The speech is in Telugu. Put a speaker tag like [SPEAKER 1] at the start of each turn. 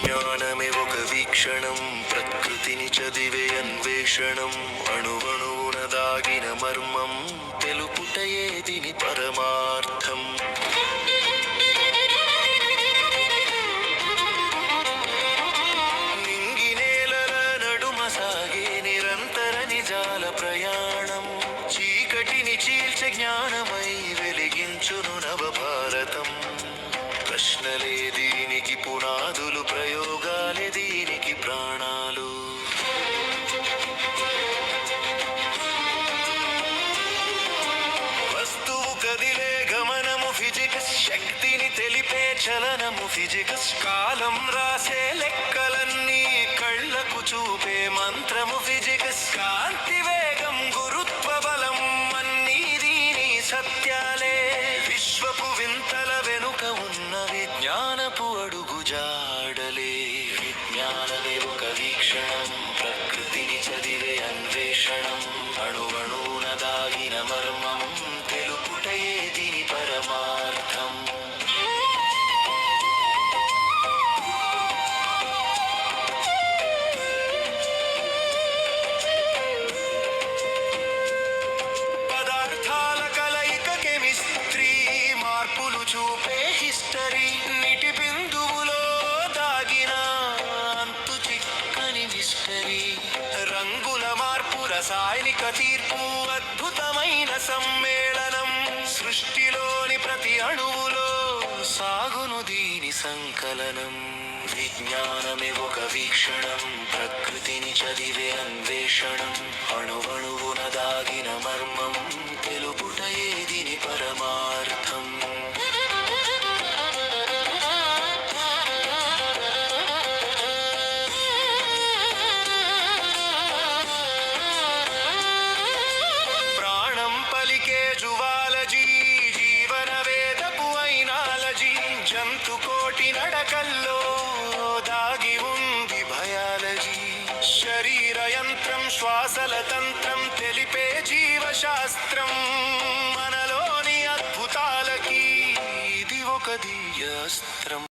[SPEAKER 1] విజ్ఞానమే ఒక వీక్షణం, ప్రకృతిని చదివే అన్వేషణం, అణువణువున దాగిన మర్మం, తెలుపుటయే దీని పరమార్థం. నింగి నేలల నడుమ సాగే నిరంతర నిజాల ప్రయాణం, చీకటిని చీల్చే జ్ఞానమై వెలిగించును నవభారతం. ప్రశ్నలే దీనికి పునాదులు, ప్రయోగాలే దీనికి ప్రాణాలు. వస్తువు కదిలే గమనము ఫిజిక్స్, శక్తిని తెలిపే చలనము ఫిజిక్స్, కాలం రాసే లెక్కలన్నీ కళ్ళకు చూపే మంత్రము ఫిజిక్స్, కాంతి వేగం గురుత్వ బలం అన్నీ దీని సత్యాలే. విశ్వపు వింతల వెనుక ఉన్న విజ్ఞానపు అడుగుజాడలే. విజ్ఞానమే ఒక వీక్షణం, ప్రకృతిని చదివే అన్వేషణం, అణువణువున దాగిన మర్మం, తెలుపుటయే దీని పరమార్థం. పదార్థాల కలయిక కెమిస్ట్రీ, మార్పులు చూపే హిస్టరీ, నీటి బిందువులో దాగిన అంతు చిక్కని మిస్టరీ, రంగుల మార్పు రసాయనిక తీర్పు అద్భుతమైన సమ్మేళనం, సృష్టిలోని ప్రతి అణువులో సాగును దీని సంకలనం. విజ్ఞానమే ఒక వీక్షణం, ప్రకృతిని చదివే అన్వేషణం, అణువణువున దాగిన మర్మం, తెలుపుటయే దీని పరమార్థం. ప్రాణం పలికే జువాలజీ, జీవన వేదపు ఐనాలజీ, జంతు కోటి నడకల్లో దాగి ఉంది బయాలజీ, శరీర యంత్రం శ్వాసల తంత్రం తెలిపే జీవశాస్త్రం, మనలోని అద్భుతాలకి ఇది ఒక దివ్యాస్త్రం.